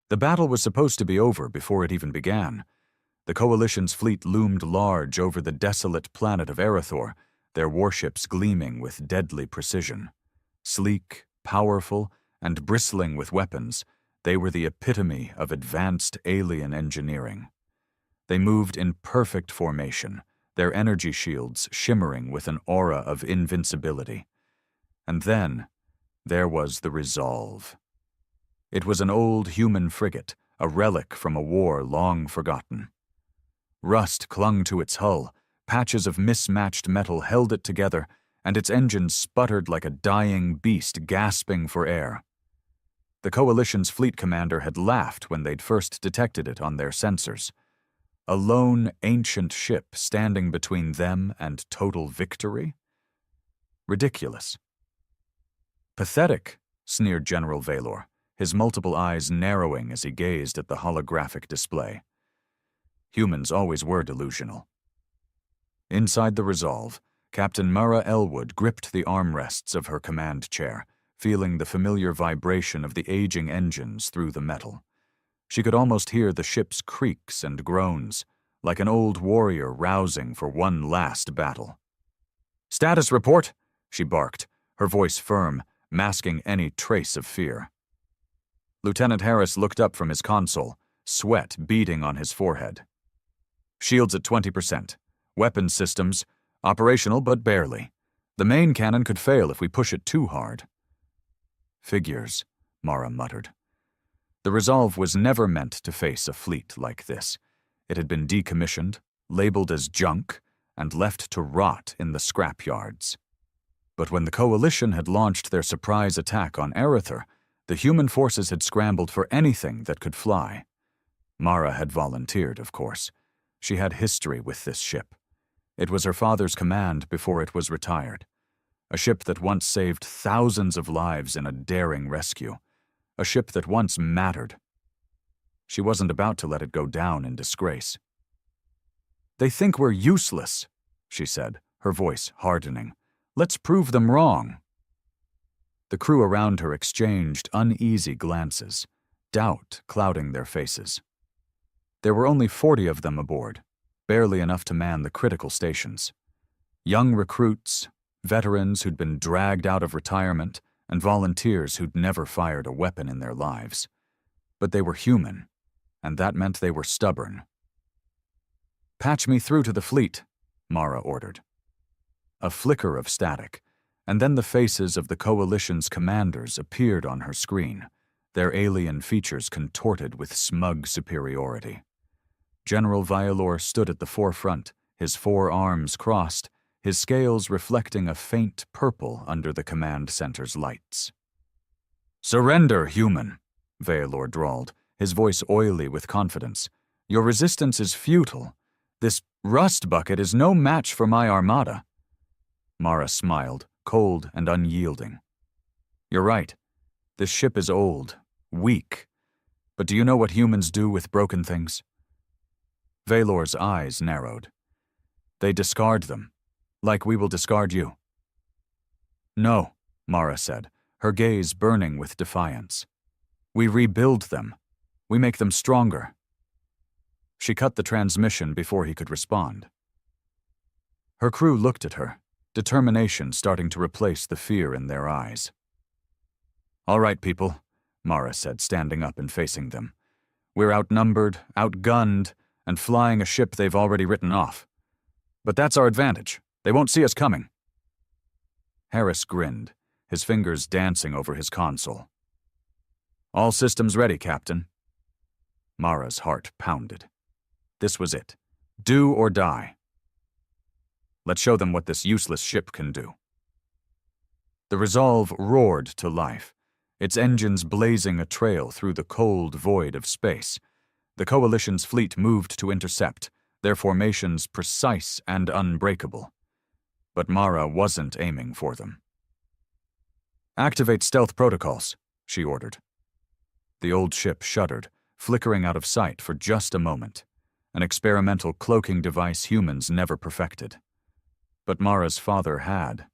The battle was supposed to be over before it even began. The Coalition's fleet loomed large over the desolate planet of Erythor, their warships gleaming with deadly precision. Sleek, powerful, and bristling with weapons, they were the epitome of advanced alien engineering. They moved in perfect formation, their energy shields shimmering with an aura of invincibility. And then, there was the Resolve. It was an old human frigate, a relic from a war long forgotten. Rust clung to its hull, patches of mismatched metal held it together, and its engines sputtered like a dying beast gasping for air. The Coalition's fleet commander had laughed when they'd first detected it on their sensors. A lone, ancient ship standing between them and total victory? Ridiculous. Pathetic, sneered General Valor, his multiple eyes narrowing as he gazed at the holographic display. Humans always were delusional. Inside the Resolve, Captain Mara Elwood gripped the armrests of her command chair, feeling the familiar vibration of the aging engines through the metal. She could almost hear the ship's creaks and groans, like an old warrior rousing for one last battle. "Status report," she barked, her voice firm, masking any trace of fear. Lieutenant Harris looked up from his console, sweat beading on his forehead. "Shields at 20%. Weapons systems, operational but barely. The main cannon could fail if we push it too hard." "Figures," Mara muttered. The Resolve was never meant to face a fleet like this. It had been decommissioned, labeled as junk, and left to rot in the scrapyards. But when the Coalition had launched their surprise attack on Erythor, the human forces had scrambled for anything that could fly. Mara had volunteered, of course. She had history with this ship. It was her father's command before it was retired. A ship that once saved thousands of lives in a daring rescue. A ship that once mattered. She wasn't about to let it go down in disgrace. "They think we're useless," she said, her voice hardening. "Let's prove them wrong." The crew around her exchanged uneasy glances, doubt clouding their faces. There were only 40 of them aboard, barely enough to man the critical stations. Young recruits, veterans who'd been dragged out of retirement, and volunteers who'd never fired a weapon in their lives. But they were human, and that meant they were stubborn. "Patch me through to the fleet," Mara ordered. A flicker of static, and then the faces of the Coalition's commanders appeared on her screen, their alien features contorted with smug superiority. General Violor stood at the forefront, his 4 arms crossed, his scales reflecting a faint purple under the command center's lights. "Surrender, human," Violor drawled, his voice oily with confidence. "Your resistance is futile. This rust bucket is no match for my armada." Mara smiled, cold and unyielding. "You're right. This ship is old, weak. But do you know what humans do with broken things?" Valor's eyes narrowed. "They discard them, like we will discard you." "No," Mara said, her gaze burning with defiance. "We rebuild them. We make them stronger." She cut the transmission before he could respond. Her crew looked at her, determination starting to replace the fear in their eyes. "All right, people," Mara said, standing up and facing them. "We're outnumbered, outgunned, and flying a ship they've already written off. But that's our advantage. They won't see us coming." Harris grinned, his fingers dancing over his console. "All systems ready, Captain." Mara's heart pounded. This was it. Do or die. Let's show them what this useless ship can do. The Resolve roared to life, its engines blazing a trail through the cold void of space. The Coalition's fleet moved to intercept, their formations precise and unbreakable. But Mara wasn't aiming for them. "Activate stealth protocols," she ordered. The old ship shuddered, flickering out of sight for just a moment, an experimental cloaking device humans never perfected. But Mara's father had.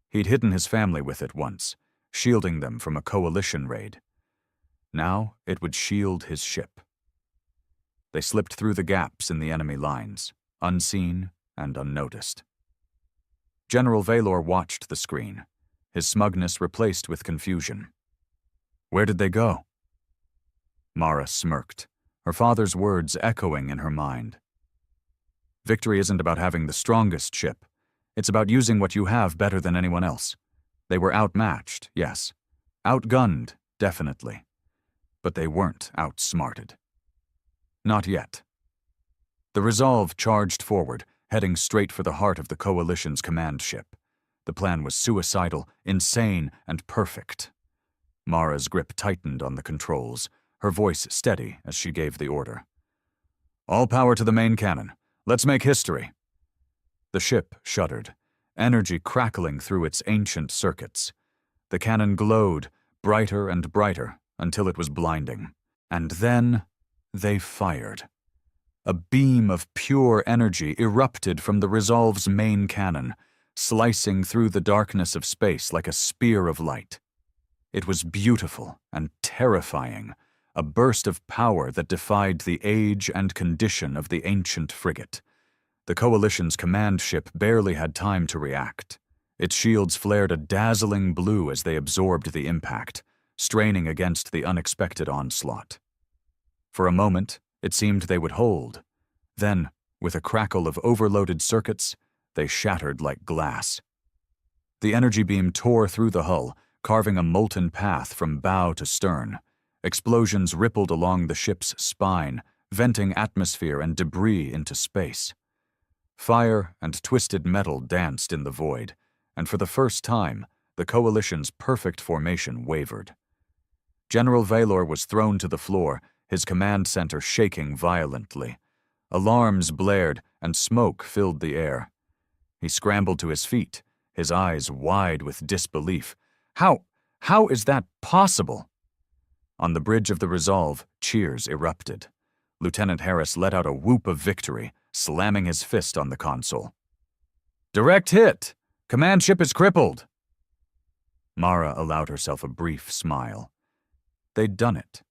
He'd hidden his family with it once, shielding them from a Coalition raid. Now it would shield his ship. They slipped through the gaps in the enemy lines, unseen and unnoticed. General Valor watched the screen, his smugness replaced with confusion. Where did they go? Mara smirked, her father's words echoing in her mind. Victory isn't about having the strongest ship. It's about using what you have better than anyone else. They were outmatched, yes. Outgunned, definitely. But they weren't outsmarted. Not yet. The Resolve charged forward, heading straight for the heart of the Coalition's command ship. The plan was suicidal, insane, and perfect. Mara's grip tightened on the controls, her voice steady as she gave the order. All power to the main cannon. Let's make history. The ship shuddered, energy crackling through its ancient circuits. The cannon glowed, brighter and brighter, until it was blinding. And then they fired. A beam of pure energy erupted from the Resolve's main cannon, slicing through the darkness of space like a spear of light. It was beautiful and terrifying, a burst of power that defied the age and condition of the ancient frigate. The Coalition's command ship barely had time to react. Its shields flared a dazzling blue as they absorbed the impact, straining against the unexpected onslaught. For a moment, it seemed they would hold. Then, with a crackle of overloaded circuits, they shattered like glass. The energy beam tore through the hull, carving a molten path from bow to stern. Explosions rippled along the ship's spine, venting atmosphere and debris into space. Fire and twisted metal danced in the void, and for the first time, the Coalition's perfect formation wavered. General Valor was thrown to the floor, his command center shaking violently. Alarms blared, and smoke filled the air. He scrambled to his feet, his eyes wide with disbelief. How is that possible? On the bridge of the Resolve, cheers erupted. Lieutenant Harris let out a whoop of victory, slamming his fist on the console. Direct hit! Command ship is crippled! Mara allowed herself a brief smile. They'd done it.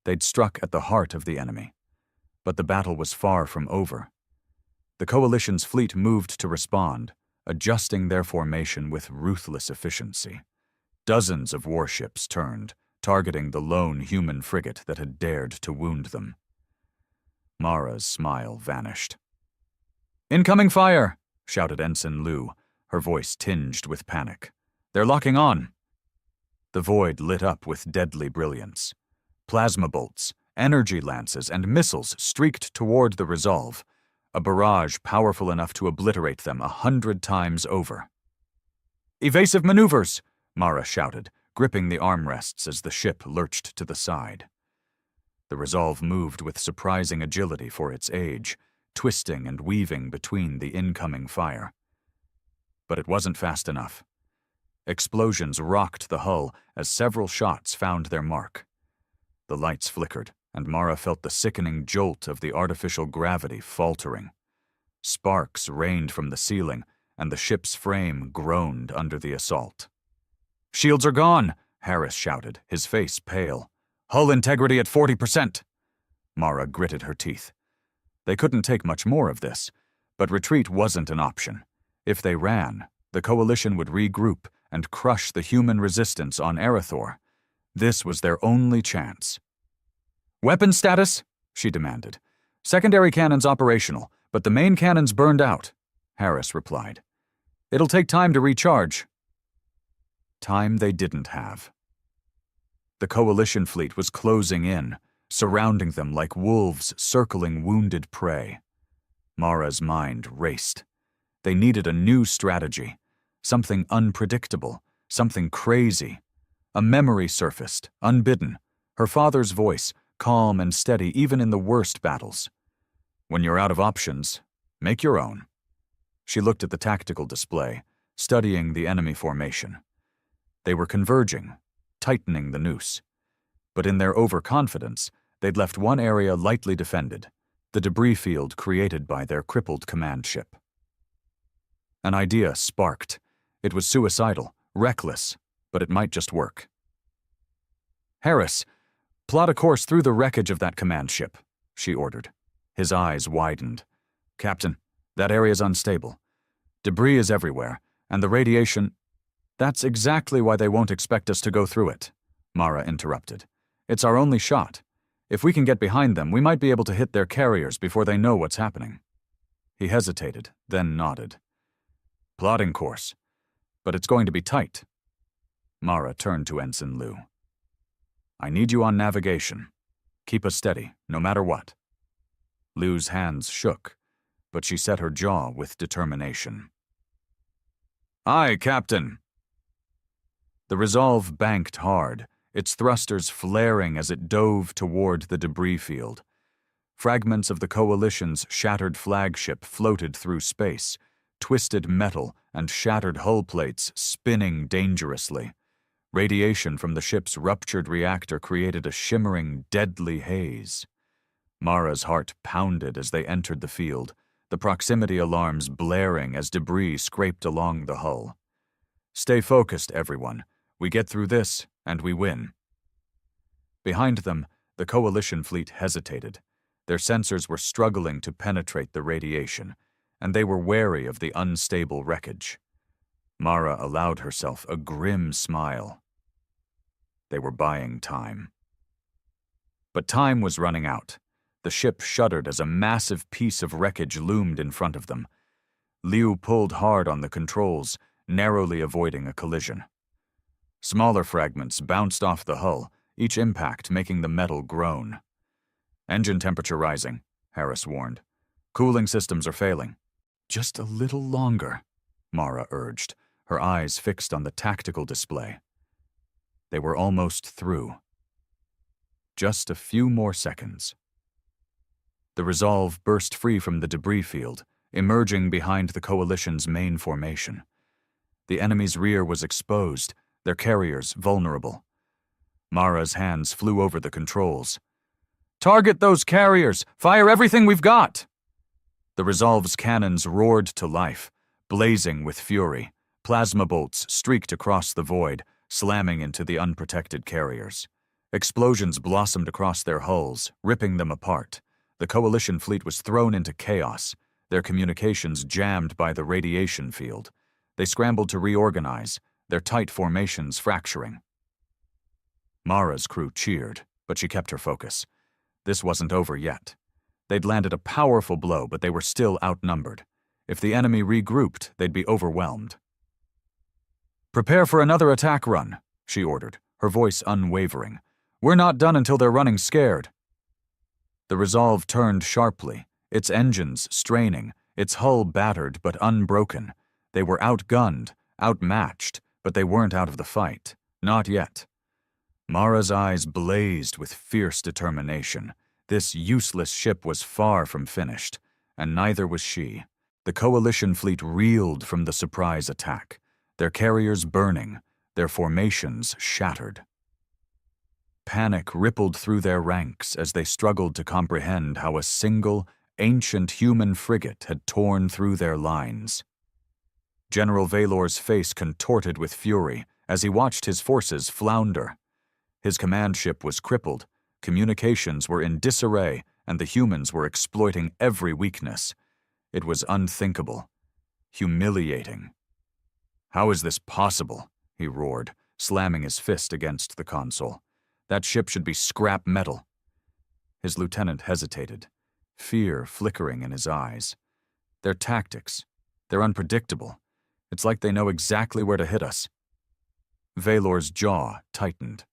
They'd struck at the heart of the enemy. But the battle was far from over. The Coalition's fleet moved to respond, adjusting their formation with ruthless efficiency. Dozens of warships turned, targeting the lone human frigate that had dared to wound them. Mara's smile vanished. "Incoming fire!" shouted Ensign Liu, her voice tinged with panic. "They're locking on!" The void lit up with deadly brilliance. Plasma bolts, energy lances, and missiles streaked toward the Resolve, a barrage powerful enough to obliterate them 100 times over. "Evasive maneuvers!" Mara shouted, gripping the armrests as the ship lurched to the side. The Resolve moved with surprising agility for its age, twisting and weaving between the incoming fire. But it wasn't fast enough. Explosions rocked the hull as several shots found their mark. The lights flickered, and Mara felt the sickening jolt of the artificial gravity faltering. Sparks rained from the ceiling, and the ship's frame groaned under the assault. "Shields are gone!" Harris shouted, his face pale. "Hull integrity at 40%! Mara gritted her teeth. They couldn't take much more of this, but retreat wasn't an option. If they ran, the Coalition would regroup and crush the human resistance on Erythor. This was their only chance. "Weapon status?" she demanded. "Secondary cannons operational, but the main cannons burned out," Harris replied. "It'll take time to recharge." Time they didn't have. The Coalition fleet was closing in, surrounding them like wolves circling wounded prey. Mara's mind raced. They needed a new strategy, something unpredictable, something crazy. A memory surfaced, unbidden, her father's voice, calm and steady even in the worst battles. "When you're out of options, make your own." She looked at the tactical display, studying the enemy formation. They were converging, tightening the noose. But in their overconfidence, they'd left one area lightly defended, the debris field created by their crippled command ship. An idea sparked. It was suicidal, reckless, but it might just work. "Harris, Plot a course through the wreckage of that command ship, she ordered. His eyes widened. Captain, that area's unstable. Debris is everywhere, and the radiation— That's exactly why they won't expect us to go through it, Mara interrupted. It's our only shot. If we can get behind them, we might be able to hit their carriers before they know what's happening. He hesitated, then nodded. Plotting course. But it's going to be tight. Mara turned to Ensign Liu. I need you on navigation. Keep us steady, no matter what. Liu's hands shook, but she set her jaw with determination. Aye, Captain. The Resolve banked hard, its thrusters flaring as it dove toward the debris field. Fragments of the Coalition's shattered flagship floated through space, twisted metal and shattered hull plates spinning dangerously. Radiation from the ship's ruptured reactor created a shimmering, deadly haze. Mara's heart pounded as they entered the field, the proximity alarms blaring as debris scraped along the hull. Stay focused, everyone. We get through this, and we win. Behind them, the Coalition fleet hesitated. Their sensors were struggling to penetrate the radiation, and they were wary of the unstable wreckage. Mara allowed herself a grim smile. They were buying time. But time was running out. The ship shuddered as a massive piece of wreckage loomed in front of them. Liu pulled hard on the controls, narrowly avoiding a collision. Smaller fragments bounced off the hull, each impact making the metal groan. Engine temperature rising, Harris warned. Cooling systems are failing. Just a little longer, Mara urged, her eyes fixed on the tactical display. They were almost through. Just a few more seconds. The Resolve burst free from the debris field, emerging behind the Coalition's main formation. The enemy's rear was exposed, their carriers vulnerable. Mara's hands flew over the controls. Target those carriers! Fire everything we've got! The Resolve's cannons roared to life, blazing with fury. Plasma bolts streaked across the void, slamming into the unprotected carriers. Explosions blossomed across their hulls, ripping them apart. The Coalition fleet was thrown into chaos, their communications jammed by the radiation field. They scrambled to reorganize, their tight formations fracturing. Mara's crew cheered, but she kept her focus. This wasn't over yet. They'd landed a powerful blow, but they were still outnumbered. If the enemy regrouped, they'd be overwhelmed. Prepare for another attack run, she ordered, her voice unwavering. We're not done until they're running scared. The Resolve turned sharply, its engines straining, its hull battered but unbroken. They were outgunned, outmatched, but they weren't out of the fight. Not yet. Mara's eyes blazed with fierce determination. This useless ship was far from finished, and neither was she. The Coalition fleet reeled from the surprise attack, their carriers burning, their formations shattered. Panic rippled through their ranks as they struggled to comprehend how a single, ancient human frigate had torn through their lines. General Valor's face contorted with fury as he watched his forces flounder. His command ship was crippled, communications were in disarray, and the humans were exploiting every weakness. It was unthinkable, humiliating. How is this possible? He roared, slamming his fist against the console. That ship should be scrap metal. His lieutenant hesitated, fear flickering in his eyes. Their tactics, they're unpredictable. It's like they know exactly where to hit us. Valor's jaw tightened.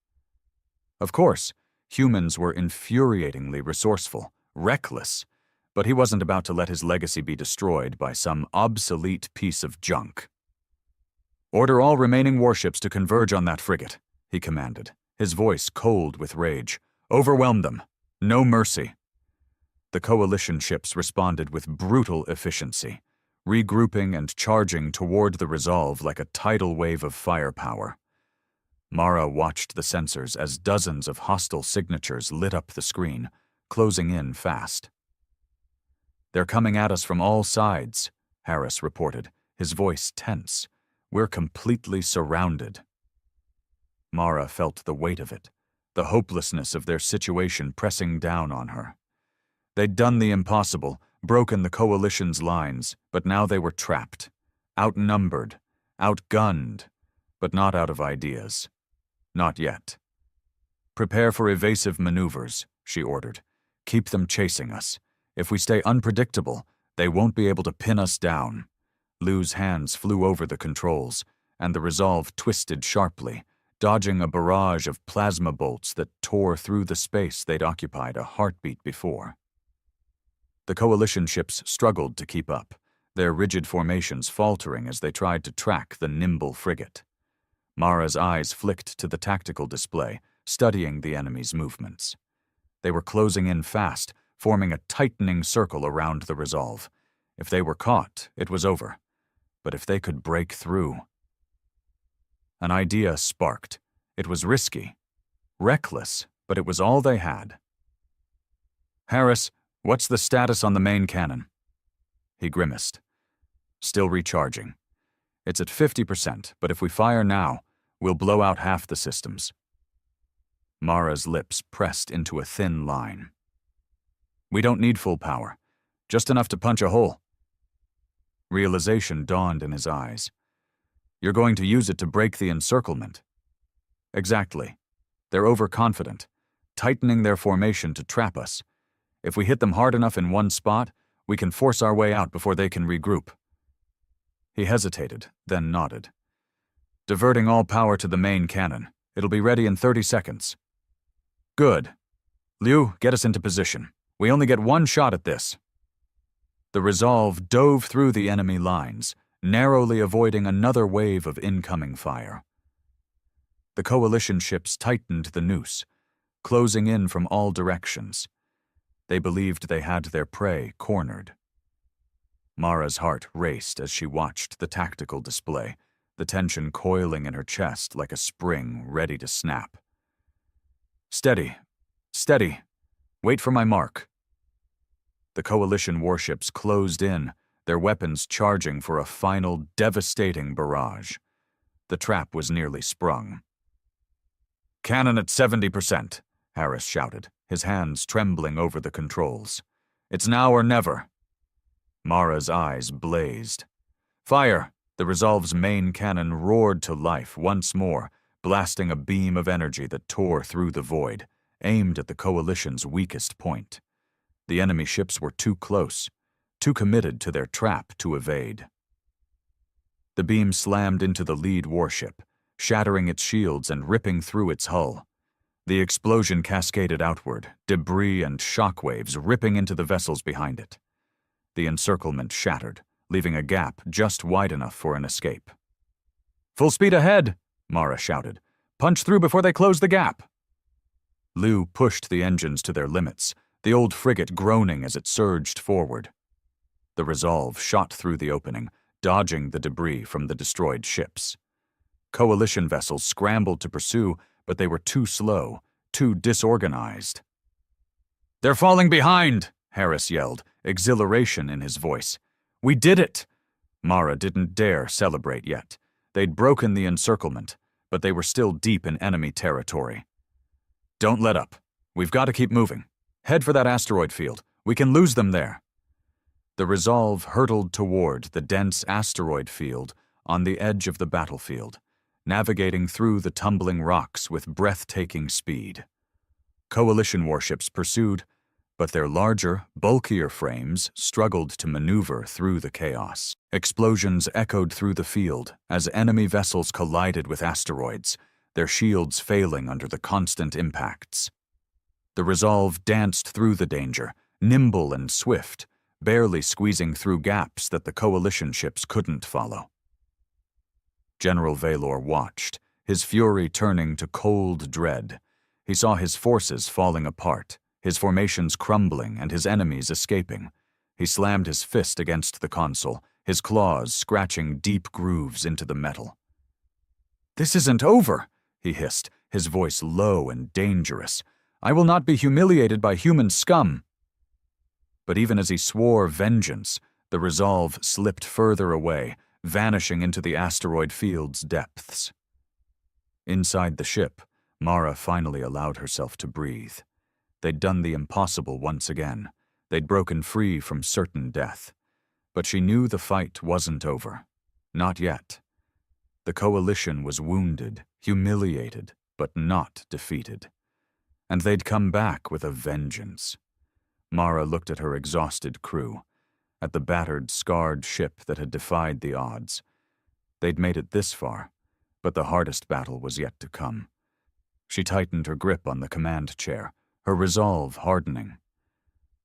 Of course, humans were infuriatingly resourceful, reckless, but he wasn't about to let his legacy be destroyed by some obsolete piece of junk. Order all remaining warships to converge on that frigate, he commanded, his voice cold with rage. Overwhelm them. No mercy. The Coalition ships responded with brutal efficiency, regrouping and charging toward the Resolve like a tidal wave of firepower. Mara watched the sensors as dozens of hostile signatures lit up the screen, closing in fast. They're coming at us from all sides, Harris reported, his voice tense. We're completely surrounded. Mara felt the weight of it, the hopelessness of their situation pressing down on her. They'd done the impossible, broken the coalition's lines, but now they were trapped, outnumbered, outgunned, but not out of ideas. Not yet. "Prepare for evasive maneuvers," she ordered. "Keep them chasing us. If we stay unpredictable, they won't be able to pin us down." Lu's hands flew over the controls, and the Resolve twisted sharply, dodging a barrage of plasma bolts that tore through the space they'd occupied a heartbeat before. The coalition ships struggled to keep up, their rigid formations faltering as they tried to track the nimble frigate. Mara's eyes flicked to the tactical display, studying the enemy's movements. They were closing in fast, forming a tightening circle around the Resolve. If they were caught, it was over. But if they could break through... An idea sparked. It was risky, reckless, but it was all they had. "Harris, what's the status on the main cannon?" He grimaced. "Still recharging. It's at 50%, but if we fire now, we'll blow out half the systems." Mara's lips pressed into a thin line. "We don't need full power. Just enough to punch a hole." Realization dawned in his eyes. "You're going to use it to break the encirclement." "Exactly. They're overconfident, tightening their formation to trap us. If we hit them hard enough in one spot, we can force our way out before they can regroup." He hesitated, then nodded. "Diverting all power to the main cannon. It'll be ready in 30 seconds. "Good. Liu, get us into position. We only get one shot at this." The Resolve dove through the enemy lines, narrowly avoiding another wave of incoming fire. The coalition ships tightened the noose, closing in from all directions. They believed they had their prey cornered. Mara's heart raced as she watched the tactical display, the tension coiling in her chest like a spring ready to snap. "Steady. Steady. Wait for my mark." The coalition warships closed in, their weapons charging for a final devastating barrage. The trap was nearly sprung. "Cannon at 70%, Harris shouted, his hands trembling over the controls. "It's now or never." Mara's eyes blazed. "Fire!" The Resolve's main cannon roared to life once more, blasting a beam of energy that tore through the void, aimed at the coalition's weakest point. The enemy ships were too close, too committed to their trap to evade. The beam slammed into the lead warship, shattering its shields and ripping through its hull. The explosion cascaded outward, debris and shockwaves ripping into the vessels behind it. The encirclement shattered, leaving a gap just wide enough for an escape. "Full speed ahead!" Mara shouted. "Punch through before they close the gap!" Liu pushed the engines to their limits, the old frigate groaning as it surged forward. The Resolve shot through the opening, dodging the debris from the destroyed ships. Coalition vessels scrambled to pursue, but they were too slow, too disorganized. "They're falling behind!" Harris yelled, exhilaration in his voice. "We did it!" Mara didn't dare celebrate yet. They'd broken the encirclement, but they were still deep in enemy territory. "Don't let up. We've got to keep moving. Head for that asteroid field. We can lose them there." The Resolve hurtled toward the dense asteroid field on the edge of the battlefield, navigating through the tumbling rocks with breathtaking speed. Coalition warships pursued, but their larger, bulkier frames struggled to maneuver through the chaos. Explosions echoed through the field as enemy vessels collided with asteroids, their shields failing under the constant impacts. The Resolve danced through the danger, nimble and swift, barely squeezing through gaps that the coalition ships couldn't follow. General Valor watched, his fury turning to cold dread. He saw his forces falling apart, his formations crumbling and his enemies escaping. He slammed his fist against the console, his claws scratching deep grooves into the metal. "This isn't over," he hissed, his voice low and dangerous. "I will not be humiliated by human scum." But even as he swore vengeance, the Resolve slipped further away, vanishing into the asteroid field's depths. Inside the ship, Mara finally allowed herself to breathe. They'd done the impossible once again. They'd broken free from certain death. But she knew the fight wasn't over. Not yet. The coalition was wounded, humiliated, but not defeated. And they'd come back with a vengeance. Mara looked at her exhausted crew, at the battered, scarred ship that had defied the odds. They'd made it this far, but the hardest battle was yet to come. She tightened her grip on the command chair, her resolve hardening.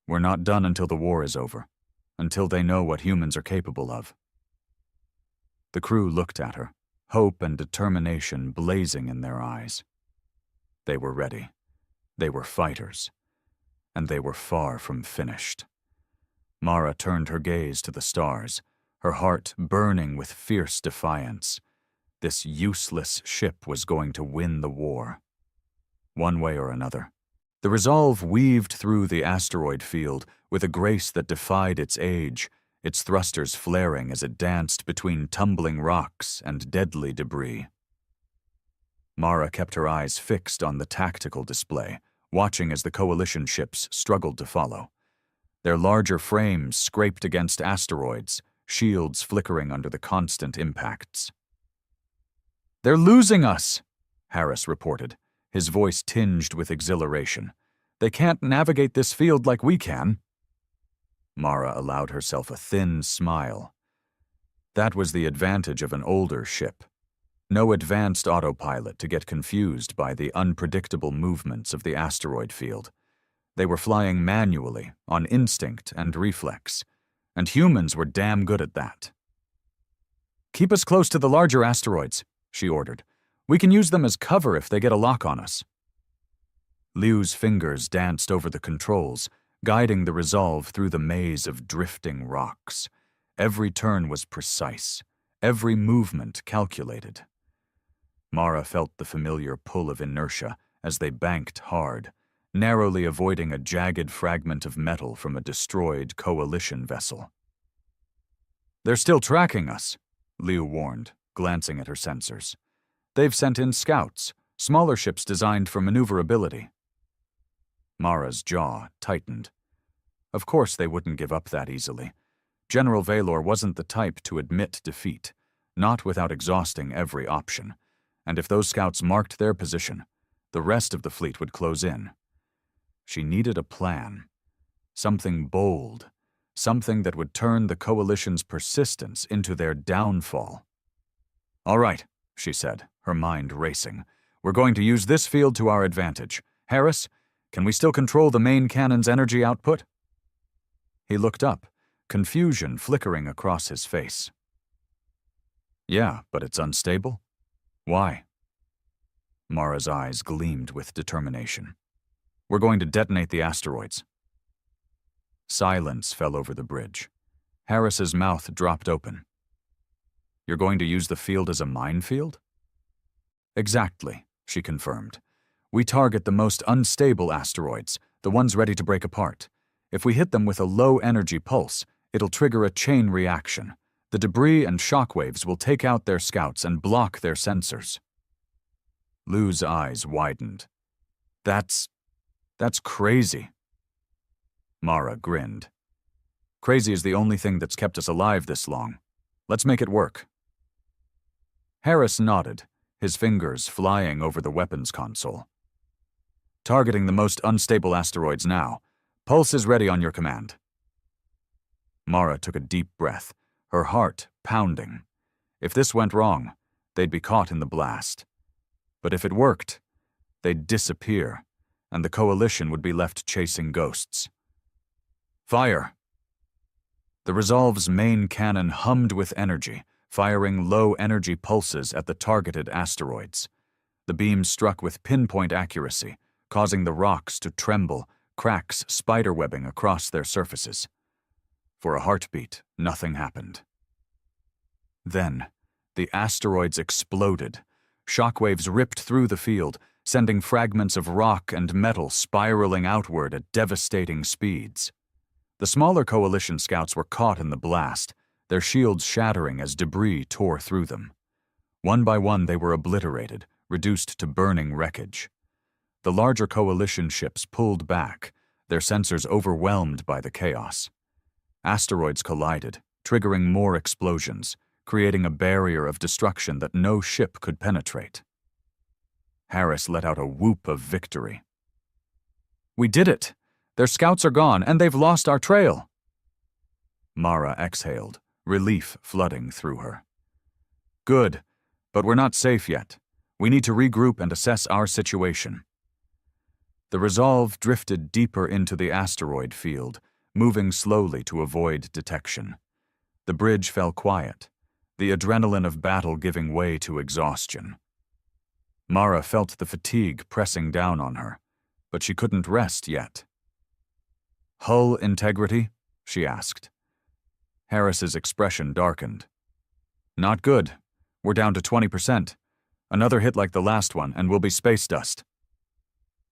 We're not done until the war is over, until they know what humans are capable of. The crew looked at her, hope and determination blazing in their eyes. They were ready. They were fighters. And they were far from finished. Mara turned her gaze to the stars, her heart burning with fierce defiance. This useless ship was going to win the war. One way or another. The resolve weaved through the asteroid field with a grace that defied its age, its thrusters flaring as it danced between tumbling rocks and deadly debris. Mara kept her eyes fixed on the tactical display, watching as the coalition ships struggled to follow. Their larger frames scraped against asteroids, shields flickering under the constant impacts. "They're losing us," Harris reported, his voice tinged with exhilaration. "They can't navigate this field like we can." Mara allowed herself a thin smile. That was the advantage of an older ship. No advanced autopilot to get confused by the unpredictable movements of the asteroid field. They were flying manually, on instinct and reflex, and humans were damn good at that. "Keep us close to the larger asteroids," she ordered. "We can use them as cover if they get a lock on us." Liu's fingers danced over the controls, guiding the resolve through the maze of drifting rocks. Every turn was precise, every movement calculated. Mara felt the familiar pull of inertia as they banked hard, narrowly avoiding a jagged fragment of metal from a destroyed coalition vessel. "They're still tracking us," Liu warned, glancing at her sensors. "They've sent in scouts, smaller ships designed for maneuverability." Mara's jaw tightened. Of course they wouldn't give up that easily. General Valor wasn't the type to admit defeat, not without exhausting every option. And if those scouts marked their position, the rest of the fleet would close in. She needed a plan. Something bold. Something that would turn the coalition's persistence into their downfall. "All right," she said, her mind racing. "We're going to use this field to our advantage. Harris, can we still control the main cannon's energy output?" He looked up, confusion flickering across his face. "Yeah, but it's unstable. Why?" Mara's eyes gleamed with determination. "We're going to detonate the asteroids." Silence fell over the bridge. Harris's mouth dropped open. "You're going to use the field as a minefield?" "Exactly," she confirmed. "We target the most unstable asteroids, the ones ready to break apart. If we hit them with a low-energy pulse, it'll trigger a chain reaction. The debris and shockwaves will take out their scouts and block their sensors." Liu's eyes widened. That's crazy." Mara grinned. "Crazy is the only thing that's kept us alive this long. Let's make it work." Harris nodded, his fingers flying over the weapons console. "Targeting the most unstable asteroids now. Pulse is ready on your command." Mara took a deep breath, her heart pounding. If this went wrong, they'd be caught in the blast. But if it worked, they'd disappear, and the coalition would be left chasing ghosts. "Fire!" The Resolve's main cannon hummed with energy, firing low-energy pulses at the targeted asteroids. The beams struck with pinpoint accuracy, causing the rocks to tremble, cracks spiderwebbing across their surfaces. For a heartbeat, nothing happened. Then, the asteroids exploded. Shockwaves ripped through the field, sending fragments of rock and metal spiraling outward at devastating speeds. The smaller coalition scouts were caught in the blast, their shields shattering as debris tore through them. One by one they were obliterated, reduced to burning wreckage. The larger coalition ships pulled back, their sensors overwhelmed by the chaos. Asteroids collided, triggering more explosions, creating a barrier of destruction that no ship could penetrate. Harris let out a whoop of victory. "We did it! Their scouts are gone, and they've lost our trail!" Mara exhaled, relief flooding through her. "Good, but we're not safe yet. We need to regroup and assess our situation." The Resolve drifted deeper into the asteroid field, moving slowly to avoid detection. The bridge fell quiet, the adrenaline of battle giving way to exhaustion. Mara felt the fatigue pressing down on her, but she couldn't rest yet. "Hull integrity?" she asked. Harris's expression darkened. "Not good. We're down to 20%. Another hit like the last one, and we'll be space dust."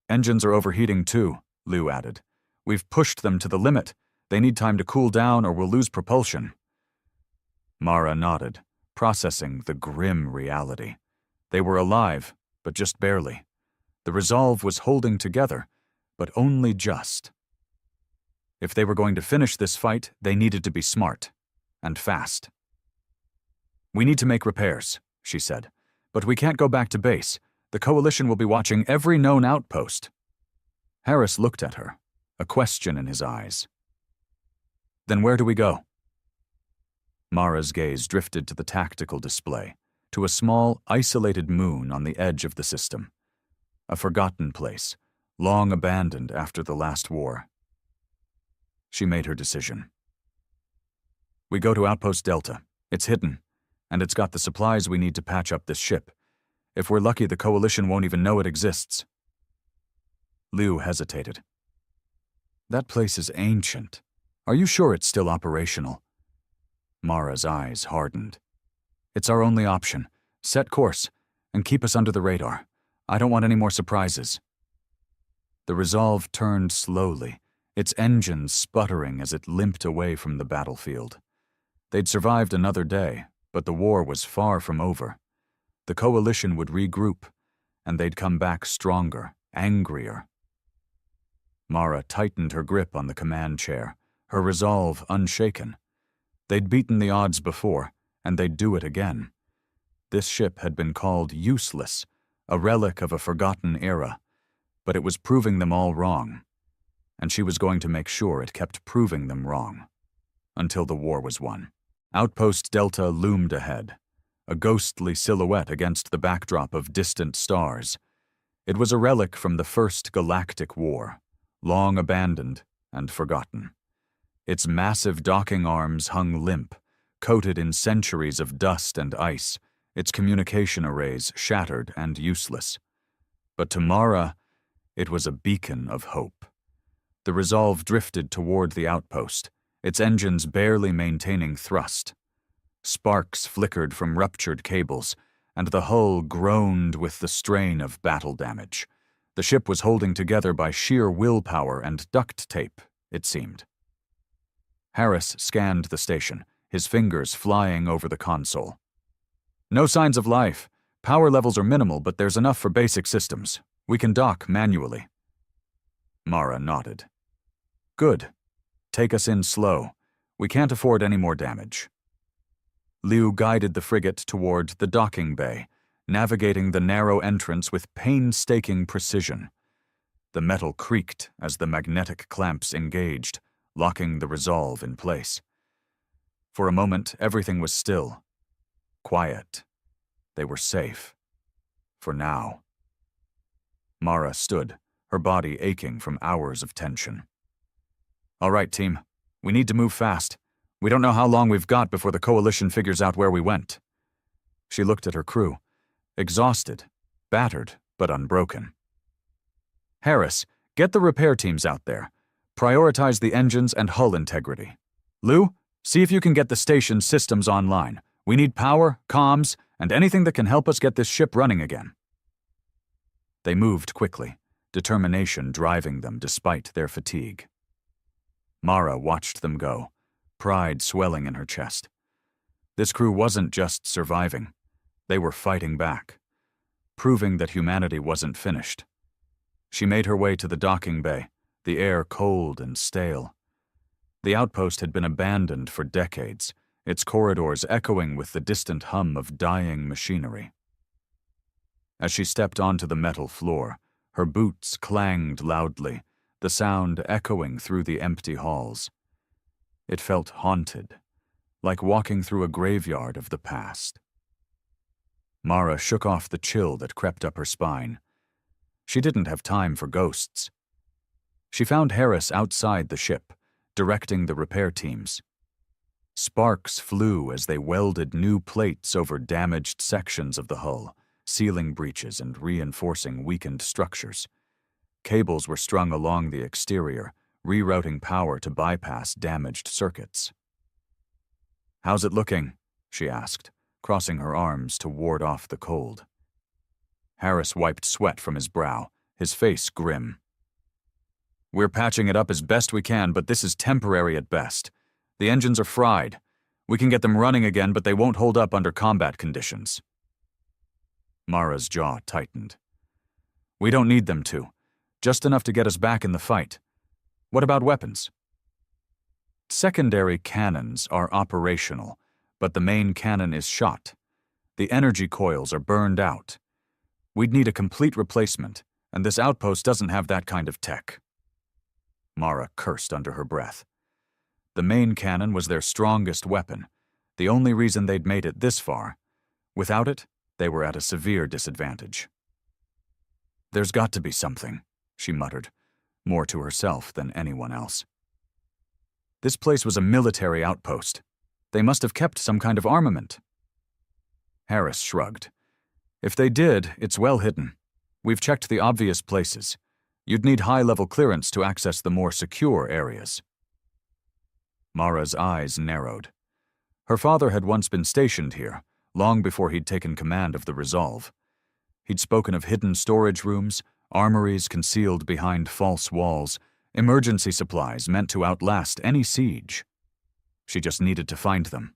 "Engines are overheating too," Liu added. "We've pushed them to the limit. They need time to cool down or we'll lose propulsion." Mara nodded, processing the grim reality. They were alive, but just barely. The Resolve was holding together, but only just. If they were going to finish this fight, they needed to be smart and fast. "We need to make repairs," she said, "but we can't go back to base. The Coalition will be watching every known outpost." Harris looked at her, a question in his eyes. "Then where do we go?" Mara's gaze drifted to the tactical display, to a small, isolated moon on the edge of the system. A forgotten place, long abandoned after the last war. She made her decision. "We go to Outpost Delta. It's hidden, and it's got the supplies we need to patch up this ship. If we're lucky, the Coalition won't even know it exists." Liu hesitated. "That place is ancient. Are you sure it's still operational?" Mara's eyes hardened. "It's our only option. Set course, and keep us under the radar. I don't want any more surprises." The Resolve turned slowly, its engines sputtering as it limped away from the battlefield. They'd survived another day, but the war was far from over. The Coalition would regroup, and they'd come back stronger, angrier. Mara tightened her grip on the command chair, her resolve unshaken. They'd beaten the odds before, and they'd do it again. This ship had been called useless, a relic of a forgotten era, but it was proving them all wrong, and she was going to make sure it kept proving them wrong, until the war was won. Outpost Delta loomed ahead, a ghostly silhouette against the backdrop of distant stars. It was a relic from the First Galactic War, long abandoned and forgotten. Its massive docking arms hung limp, coated in centuries of dust and ice, its communication arrays shattered and useless. But to Mara, it was a beacon of hope. The Resolve drifted toward the outpost, its engines barely maintaining thrust. Sparks flickered from ruptured cables, and the hull groaned with the strain of battle damage. The ship was holding together by sheer willpower and duct tape, it seemed. Harris scanned the station, his fingers flying over the console. "No signs of life. Power levels are minimal, but there's enough for basic systems. We can dock manually." Mara nodded. "Good. Take us in slow. We can't afford any more damage." Liu guided the frigate toward the docking bay, navigating the narrow entrance with painstaking precision. The metal creaked as the magnetic clamps engaged, locking the Resolve in place. For a moment, everything was still. Quiet. They were safe. For now. Mara stood, her body aching from hours of tension. "All right, team. We need to move fast. We don't know how long we've got before the Coalition figures out where we went." She looked at her crew, exhausted, battered, but unbroken. "Harris, get the repair teams out there. Prioritize the engines and hull integrity. Liu, see if you can get the station's systems online. We need power, comms, and anything that can help us get this ship running again." They moved quickly, determination driving them despite their fatigue. Mara watched them go, pride swelling in her chest. This crew wasn't just surviving. They were fighting back. proving that humanity wasn't finished. She made her way to the docking bay, the air cold and stale. The outpost had been abandoned for decades, its corridors echoing with the distant hum of dying machinery. As she stepped onto the metal floor, her boots clanged loudly, the sound echoing through the empty halls. It felt haunted, like walking through a graveyard of the past. Mara shook off the chill that crept up her spine. She didn't have time for ghosts. She found Harris outside the ship, directing the repair teams. Sparks flew as they welded new plates over damaged sections of the hull, sealing breaches and reinforcing weakened structures. Cables were strung along the exterior, rerouting power to bypass damaged circuits. "How's it looking?" she asked, crossing her arms to ward off the cold. Harris wiped sweat from his brow, his face grim. "We're patching it up as best we can, but this is temporary at best. The engines are fried. We can get them running again, but they won't hold up under combat conditions." Mara's jaw tightened. "We don't need them to. Just enough to get us back in the fight. What about weapons?" "Secondary cannons are operational, but the main cannon is shot. The energy coils are burned out. We'd need a complete replacement, and this outpost doesn't have that kind of tech." Mara cursed under her breath. The main cannon was their strongest weapon, the only reason they'd made it this far. Without it, they were at a severe disadvantage. "There's got to be something," she muttered, more to herself than anyone else. "This place was a military outpost. They must have kept some kind of armament." Harris shrugged. "If they did, it's well hidden. We've checked the obvious places. You'd need high-level clearance to access the more secure areas." Mara's eyes narrowed. Her father had once been stationed here, long before he'd taken command of the Resolve. He'd spoken of hidden storage rooms, armories concealed behind false walls, emergency supplies meant to outlast any siege. She just needed to find them.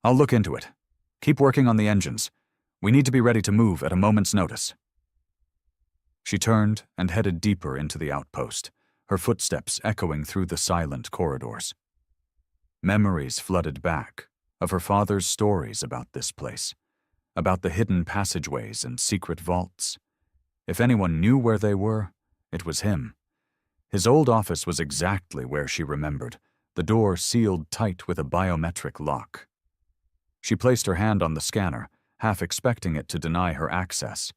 "I'll look into it. Keep working on the engines. We need to be ready to move at a moment's notice." She turned and headed deeper into the outpost, her footsteps echoing through the silent corridors. Memories flooded back of her father's stories about this place, about the hidden passageways and secret vaults. If anyone knew where they were, it was him. His old office was exactly where she remembered, the door sealed tight with a biometric lock. She placed her hand on the scanner, half expecting it to deny her access.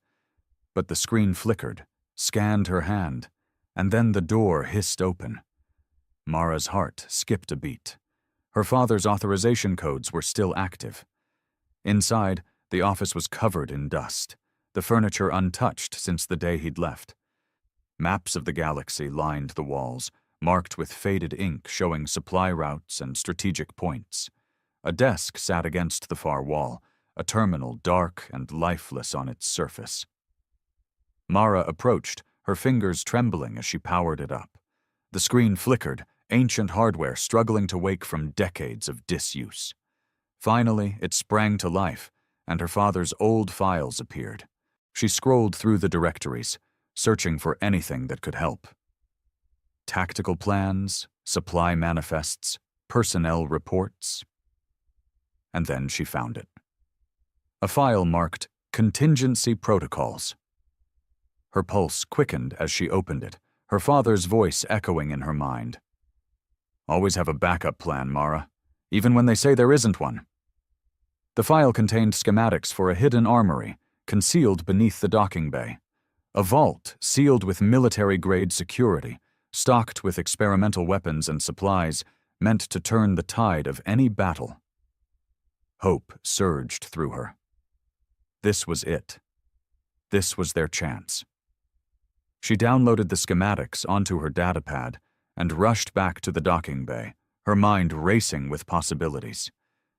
But the screen flickered, scanned her hand, and then the door hissed open. Mara's heart skipped a beat. Her father's authorization codes were still active. Inside, the office was covered in dust, the furniture untouched since the day he'd left. Maps of the galaxy lined the walls, marked with faded ink showing supply routes and strategic points. A desk sat against the far wall, a terminal dark and lifeless on its surface. Mara approached, her fingers trembling as she powered it up. The screen flickered, ancient hardware struggling to wake from decades of disuse. Finally, it sprang to life, and her father's old files appeared. She scrolled through the directories, searching for anything that could help. Tactical plans, supply manifests, personnel reports. And then she found it. A file marked Contingency Protocols. Her pulse quickened as she opened it, her father's voice echoing in her mind. "Always have a backup plan, Mara, even when they say there isn't one." The file contained schematics for a hidden armory, concealed beneath the docking bay. A vault sealed with military-grade security, stocked with experimental weapons and supplies, meant to turn the tide of any battle. Hope surged through her. This was it. This was their chance. She downloaded the schematics onto her datapad and rushed back to the docking bay, her mind racing with possibilities.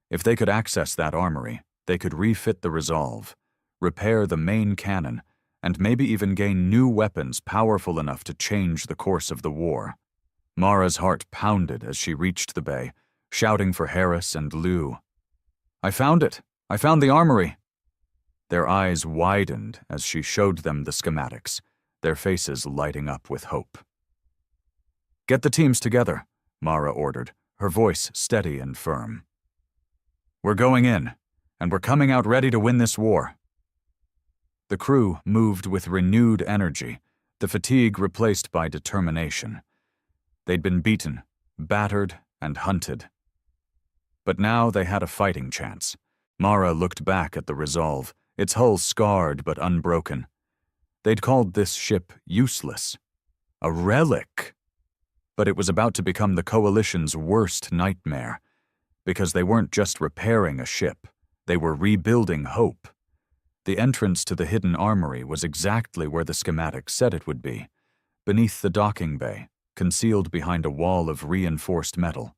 If they could access that armory, they could refit the Resolve, repair the main cannon, and maybe even gain new weapons powerful enough to change the course of the war. Mara's heart pounded as she reached the bay, shouting for Harris and Lou. "I found it! I found the armory!" Their eyes widened as she showed them the schematics, their faces lighting up with hope. "Get the teams together," Mara ordered, her voice steady and firm. "We're going in, and we're coming out ready to win this war." The crew moved with renewed energy, the fatigue replaced by determination. They'd been beaten, battered, and hunted. But now they had a fighting chance. Mara looked back at the Resolve, its hull scarred but unbroken. They'd called this ship useless. A relic. But it was about to become the Coalition's worst nightmare, because they weren't just repairing a ship, they were rebuilding hope. The entrance to the hidden armory was exactly where the schematic said it would be, beneath the docking bay, concealed behind a wall of reinforced metal.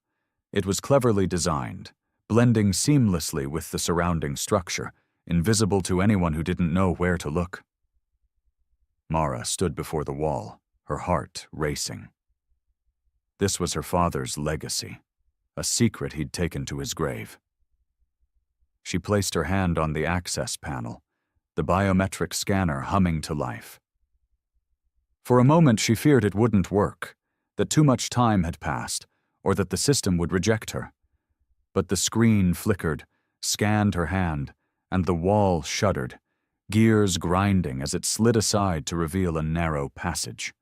It was cleverly designed, blending seamlessly with the surrounding structure, invisible to anyone who didn't know where to look. Mara stood before the wall, her heart racing. This was her father's legacy, a secret he'd taken to his grave. She placed her hand on the access panel, the biometric scanner humming to life. For a moment she feared it wouldn't work, that too much time had passed, or that the system would reject her. But the screen flickered, scanned her hand, and the wall shuddered, gears grinding as it slid aside to reveal a narrow passage.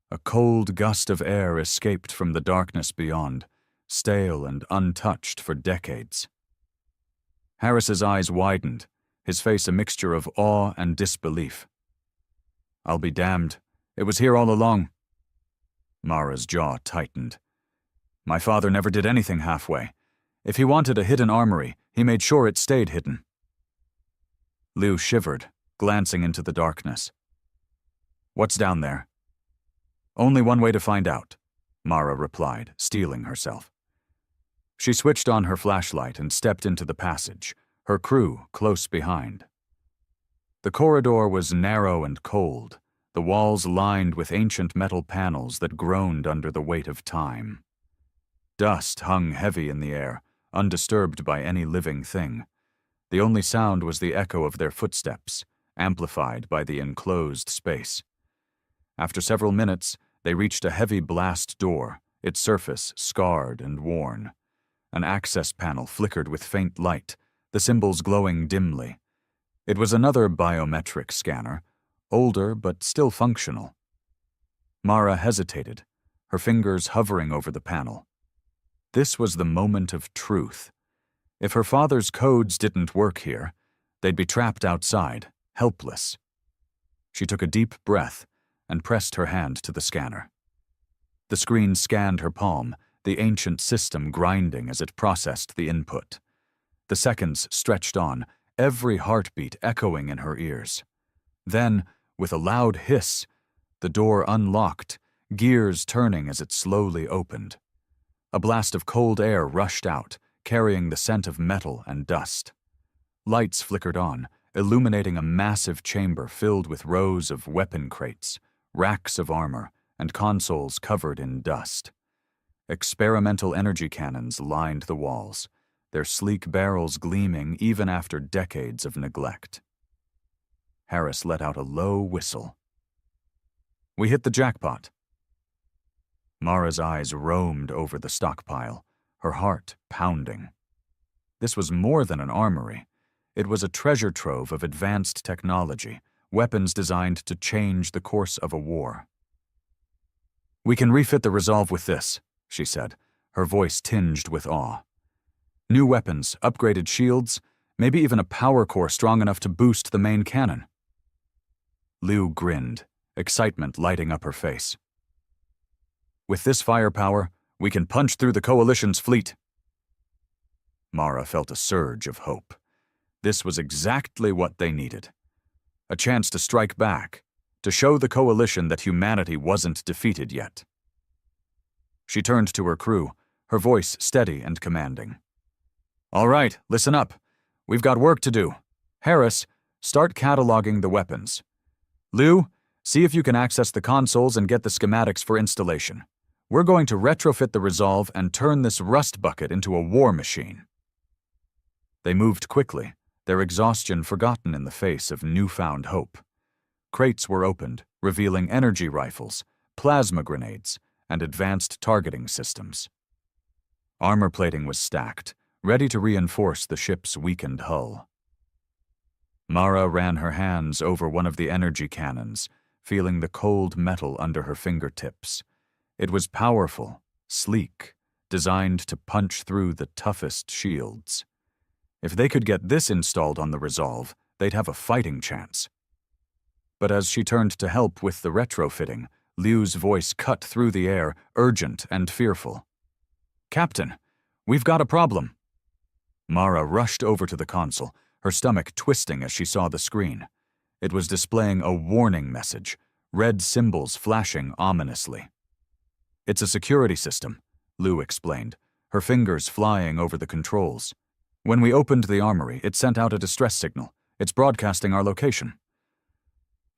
A cold gust of air escaped from the darkness beyond, stale and untouched for decades. Harris's eyes widened, his face a mixture of awe and disbelief. "I'll be damned. It was here all along." Mara's jaw tightened. "My father never did anything halfway. If he wanted a hidden armory, he made sure it stayed hidden." Liu shivered, glancing into the darkness. "What's down there?" "Only one way to find out," Mara replied, steeling herself. She switched on her flashlight and stepped into the passage, her crew close behind. The corridor was narrow and cold, the walls lined with ancient metal panels that groaned under the weight of time. Dust hung heavy in the air, undisturbed by any living thing. The only sound was the echo of their footsteps, amplified by the enclosed space. After several minutes, they reached a heavy blast door, its surface scarred and worn. An access panel flickered with faint light, the symbols glowing dimly. It was another biometric scanner, older but still functional. Mara hesitated, her fingers hovering over the panel. This was the moment of truth. If her father's codes didn't work here, they'd be trapped outside, helpless. She took a deep breath and pressed her hand to the scanner. The screen scanned her palm, the ancient system grinding as it processed the input. The seconds stretched on, every heartbeat echoing in her ears. Then, with a loud hiss, the door unlocked, gears turning as it slowly opened. A blast of cold air rushed out, carrying the scent of metal and dust. Lights flickered on, illuminating a massive chamber filled with rows of weapon crates, racks of armor, and consoles covered in dust. Experimental energy cannons lined the walls, their sleek barrels gleaming even after decades of neglect. Harris let out a low whistle. "We hit the jackpot." Mara's eyes roamed over the stockpile, her heart pounding. This was more than an armory. It was a treasure trove of advanced technology, weapons designed to change the course of a war. "We can refit the Resolve with this," she said, her voice tinged with awe. "New weapons, upgraded shields, maybe even a power core strong enough to boost the main cannon." Liu grinned, excitement lighting up her face. "With this firepower, we can punch through the Coalition's fleet." Mara felt a surge of hope. This was exactly what they needed. A chance to strike back, to show the Coalition that humanity wasn't defeated yet. She turned to her crew, her voice steady and commanding. "All right, listen up. We've got work to do. Harris, start cataloging the weapons. Liu, see if you can access the consoles and get the schematics for installation. We're going to retrofit the Resolve and turn this rust bucket into a war machine." They moved quickly, their exhaustion forgotten in the face of newfound hope. Crates were opened, revealing energy rifles, plasma grenades, and advanced targeting systems. Armor plating was stacked, ready to reinforce the ship's weakened hull. Mara ran her hands over one of the energy cannons, feeling the cold metal under her fingertips. It was powerful, sleek, designed to punch through the toughest shields. If they could get this installed on the Resolve, they'd have a fighting chance. But as she turned to help with the retrofitting, Liu's voice cut through the air, urgent and fearful. "Captain, we've got a problem." Mara rushed over to the console, her stomach twisting as she saw the screen. It was displaying a warning message, red symbols flashing ominously. "It's a security system," Liu explained, her fingers flying over the controls. "When we opened the armory, it sent out a distress signal. It's broadcasting our location."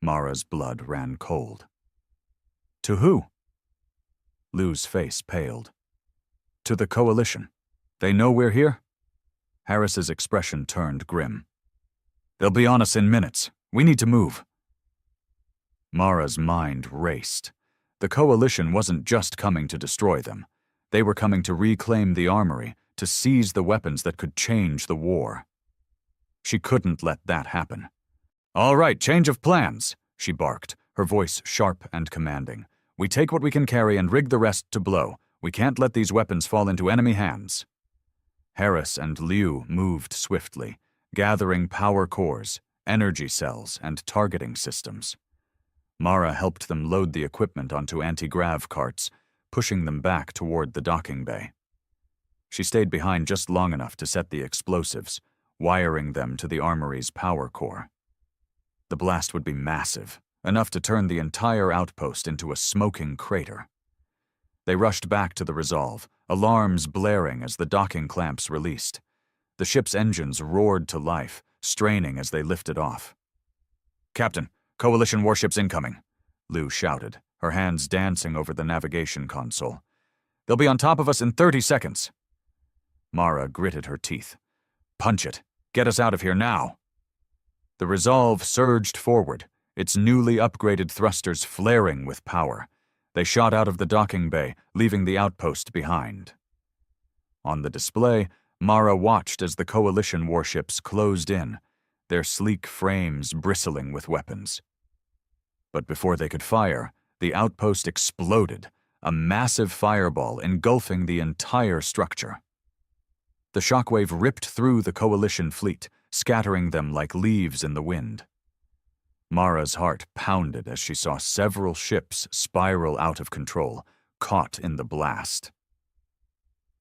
Mara's blood ran cold. "To who?" Liu's face paled. "To the Coalition. They know we're here?" Harris's expression turned grim. "They'll be on us in minutes. We need to move." Mara's mind raced. The Coalition wasn't just coming to destroy them. They were coming to reclaim the armory, to seize the weapons that could change the war. She couldn't let that happen. "All right, change of plans," she barked, her voice sharp and commanding. "We take what we can carry and rig the rest to blow. We can't let these weapons fall into enemy hands." Harris and Liu moved swiftly, gathering power cores, energy cells, and targeting systems. Mara helped them load the equipment onto anti-grav carts, pushing them back toward the docking bay. She stayed behind just long enough to set the explosives, wiring them to the armory's power core. The blast would be massive, enough to turn the entire outpost into a smoking crater. They rushed back to the Resolve, alarms blaring as the docking clamps released. The ship's engines roared to life, straining as they lifted off. "Captain, Coalition warships incoming," Liu shouted, her hands dancing over the navigation console. "They'll be on top of us in 30 seconds. Mara gritted her teeth. "Punch it. Get us out of here now." The Resolve surged forward, its newly upgraded thrusters flaring with power. They shot out of the docking bay, leaving the outpost behind. On the display, Mara watched as the Coalition warships closed in, their sleek frames bristling with weapons. But before they could fire, the outpost exploded, a massive fireball engulfing the entire structure. The shockwave ripped through the Coalition fleet, scattering them like leaves in the wind. Mara's heart pounded as she saw several ships spiral out of control, caught in the blast.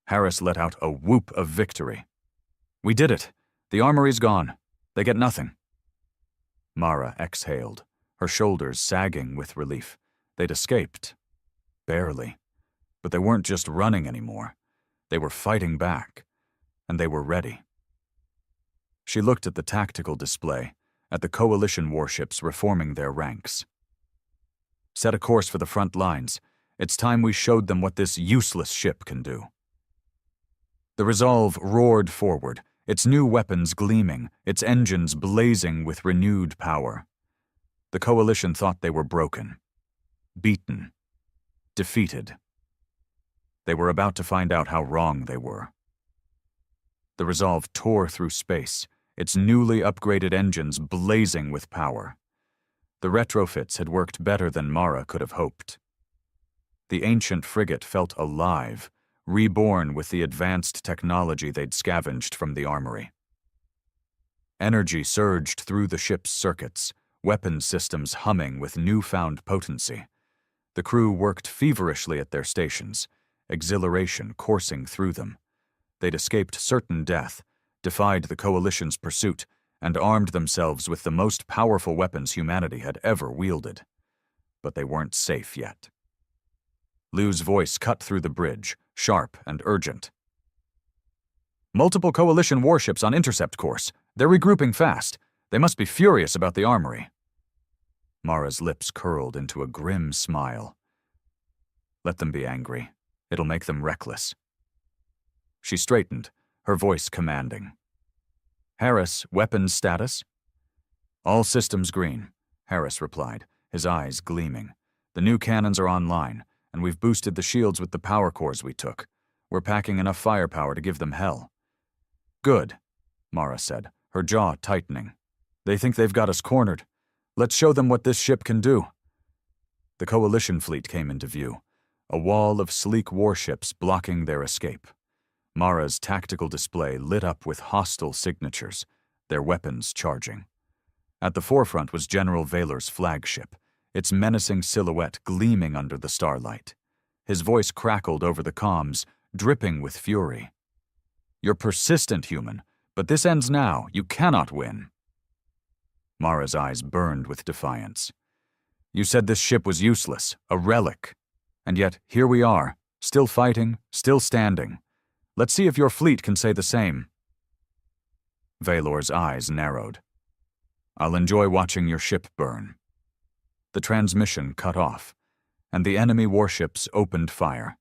Harris let out a whoop of victory. "We did it. The armory's gone. They get nothing." Mara exhaled, her shoulders sagging with relief. They'd escaped. Barely. But they weren't just running anymore. They were fighting back, and they were ready. She looked at the tactical display, at the Coalition warships reforming their ranks. "Set a course for the front lines. It's time we showed them what this useless ship can do." The Resolve roared forward, its new weapons gleaming, its engines blazing with renewed power. The Coalition thought they were broken, beaten, defeated. They were about to find out how wrong they were. The Resolve tore through space, its newly upgraded engines blazing with power. The retrofits had worked better than Mara could have hoped. The ancient frigate felt alive, reborn with the advanced technology they'd scavenged from the armory. Energy surged through the ship's circuits, weapons systems humming with newfound potency. The crew worked feverishly at their stations, exhilaration coursing through them. They'd escaped certain death, defied the Coalition's pursuit, and armed themselves with the most powerful weapons humanity had ever wielded. But they weren't safe yet. Liu's voice cut through the bridge, sharp and urgent. "Multiple Coalition warships on intercept course. They're regrouping fast. They must be furious about the armory." Mara's lips curled into a grim smile. "Let them be angry. It'll make them reckless." She straightened, her voice commanding. Harris, weapons status? All systems green, Harris replied, his eyes gleaming. The new cannons are online, and we've boosted the shields with the power cores we took. We're packing enough firepower to give them hell. Good, Mara said, her jaw tightening. They think they've got us cornered. Let's show them what this ship can do. The Coalition fleet came into view, a wall of sleek warships blocking their escape. Mara's tactical display lit up with hostile signatures, their weapons charging. At the forefront was General Valor's flagship, its menacing silhouette gleaming under the starlight. His voice crackled over the comms, dripping with fury. You're persistent, human, but this ends now. You cannot win. Mara's eyes burned with defiance. You said this ship was useless, a relic. And yet, here we are, still fighting, still standing. Let's see if your fleet can say the same. Valor's eyes narrowed. I'll enjoy watching your ship burn. The transmission cut off, and the enemy warships opened fire.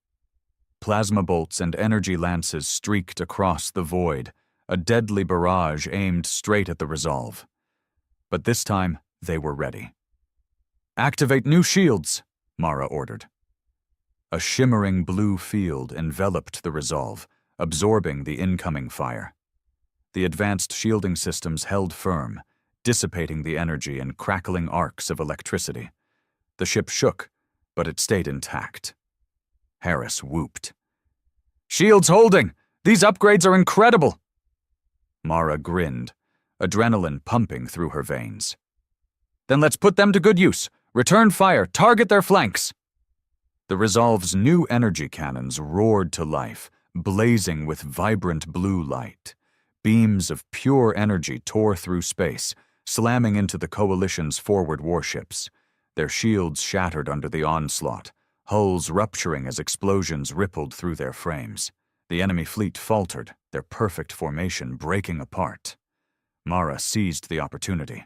Plasma bolts and energy lances streaked across the void, a deadly barrage aimed straight at the Resolve. But this time, they were ready. Activate new shields, Mara ordered. A shimmering blue field enveloped the Resolve, absorbing the incoming fire. The advanced shielding systems held firm, dissipating the energy in crackling arcs of electricity. The ship shook, but it stayed intact. Harris whooped. Shields holding! These upgrades are incredible! Mara grinned, adrenaline pumping through her veins. Then let's put them to good use. Return fire, target their flanks! The Resolve's new energy cannons roared to life, blazing with vibrant blue light. Beams of pure energy tore through space, slamming into the Coalition's forward warships. Their shields shattered under the onslaught, hulls rupturing as explosions rippled through their frames. The enemy fleet faltered, their perfect formation breaking apart. Mara seized the opportunity.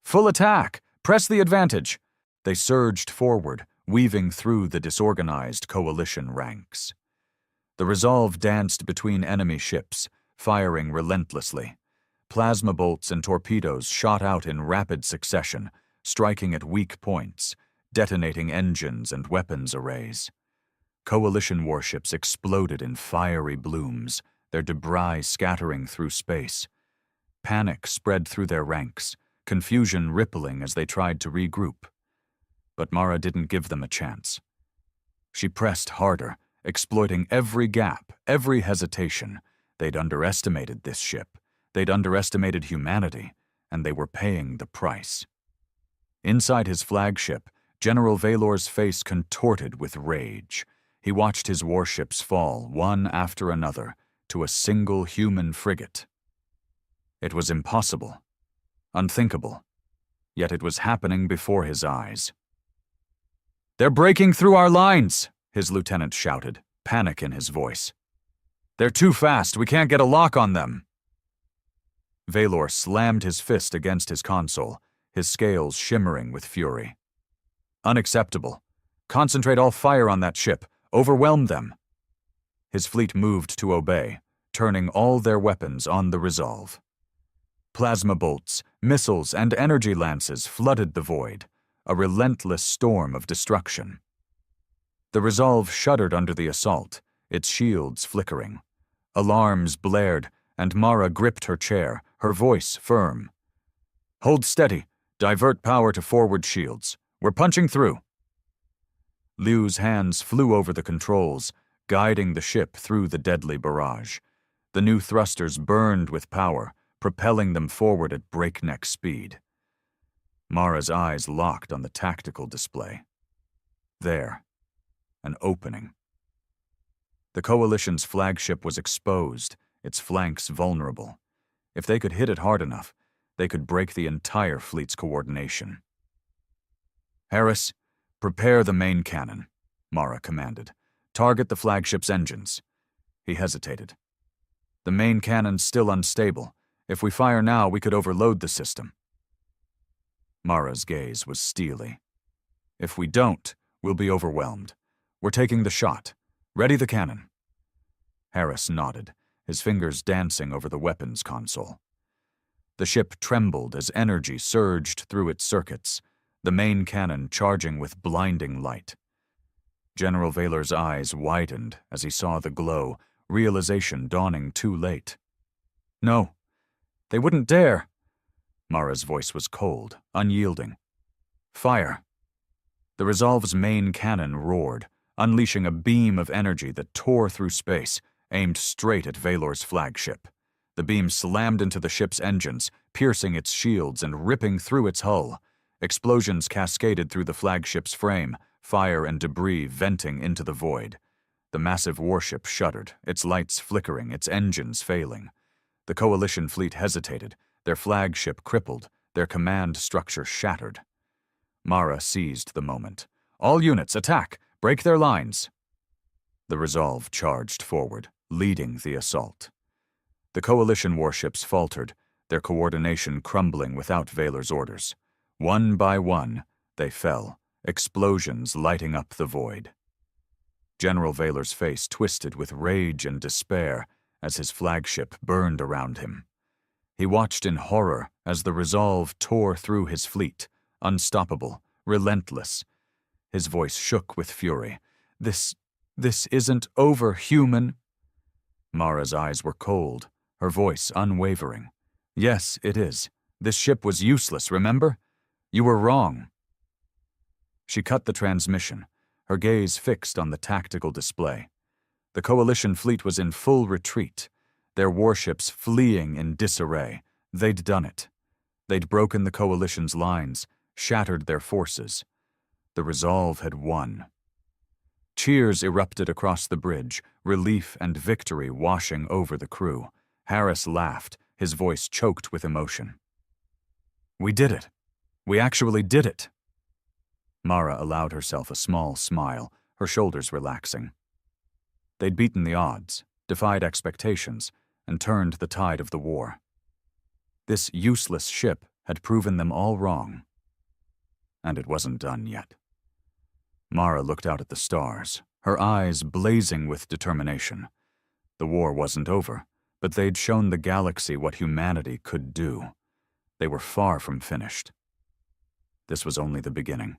Full attack! Press the advantage! They surged forward, weaving through the disorganized Coalition ranks. The Resolve danced between enemy ships, firing relentlessly. Plasma bolts and torpedoes shot out in rapid succession, striking at weak points, detonating engines and weapons arrays. Coalition warships exploded in fiery blooms, their debris scattering through space. Panic spread through their ranks, confusion rippling as they tried to regroup. But Mara didn't give them a chance. She pressed harder, exploiting every gap, every hesitation. They'd underestimated this ship. They'd underestimated humanity, and they were paying the price. Inside his flagship, General Valor's face contorted with rage. He watched his warships fall, one after another, to a single human frigate. It was impossible, unthinkable, yet it was happening before his eyes. "They're breaking through our lines!" his lieutenant shouted, panic in his voice. "They're too fast, we can't get a lock on them." Valor slammed his fist against his console, his scales shimmering with fury. "Unacceptable. Concentrate all fire on that ship. Overwhelm them." His fleet moved to obey, turning all their weapons on the Resolve. Plasma bolts, missiles, and energy lances flooded the void, a relentless storm of destruction. The Resolve shuddered under the assault, its shields flickering. Alarms blared, and Mara gripped her chair, her voice firm. "Hold steady. Divert power to forward shields. We're punching through." Liu's hands flew over the controls, guiding the ship through the deadly barrage. The new thrusters burned with power, propelling them forward at breakneck speed. Mara's eyes locked on the tactical display. There, an opening. The Coalition's flagship was exposed, its flanks vulnerable. If they could hit it hard enough, they could break the entire fleet's coordination. "Harris, prepare the main cannon," Mara commanded. "Target the flagship's engines." He hesitated. "The main cannon's still unstable. If we fire now, we could overload the system." Mara's gaze was steely. "If we don't, we'll be overwhelmed. We're taking the shot. Ready the cannon." Harris nodded, his fingers dancing over the weapons console. The ship trembled as energy surged through its circuits, the main cannon charging with blinding light. General Vaylor's eyes widened as he saw the glow, realization dawning too late. "No, they wouldn't dare." Mara's voice was cold, unyielding. "Fire." The Resolve's main cannon roared, unleashing a beam of energy that tore through space, aimed straight at Vaylor's flagship. The beam slammed into the ship's engines, piercing its shields and ripping through its hull. Explosions cascaded through the flagship's frame, fire and debris venting into the void. The massive warship shuddered, its lights flickering, its engines failing. The Coalition fleet hesitated, their flagship crippled, their command structure shattered. Mara seized the moment. "All units, attack! Break their lines!" The Resolve charged forward, leading the assault. The Coalition warships faltered, their coordination crumbling without Vaylor's orders. One by one, they fell, explosions lighting up the void. General Vaylor's face twisted with rage and despair as his flagship burned around him. He watched in horror as the Resolve tore through his fleet, unstoppable, relentless. His voice shook with fury. This isn't over, human." Mara's eyes were cold, her voice unwavering. "Yes, it is. This ship was useless, remember? You were wrong." She cut the transmission, her gaze fixed on the tactical display. The Coalition fleet was in full retreat, their warships fleeing in disarray. They'd done it. They'd broken the Coalition's lines, shattered their forces. The Resolve had won. Cheers erupted across the bridge, relief and victory washing over the crew. Harris laughed, his voice choked with emotion. "We did it. We actually did it." Mara allowed herself a small smile, her shoulders relaxing. They'd beaten the odds, defied expectations, and turned the tide of the war. This useless ship had proven them all wrong. And it wasn't done yet. Mara looked out at the stars, her eyes blazing with determination. The war wasn't over, but they'd shown the galaxy what humanity could do. They were far from finished. This was only the beginning.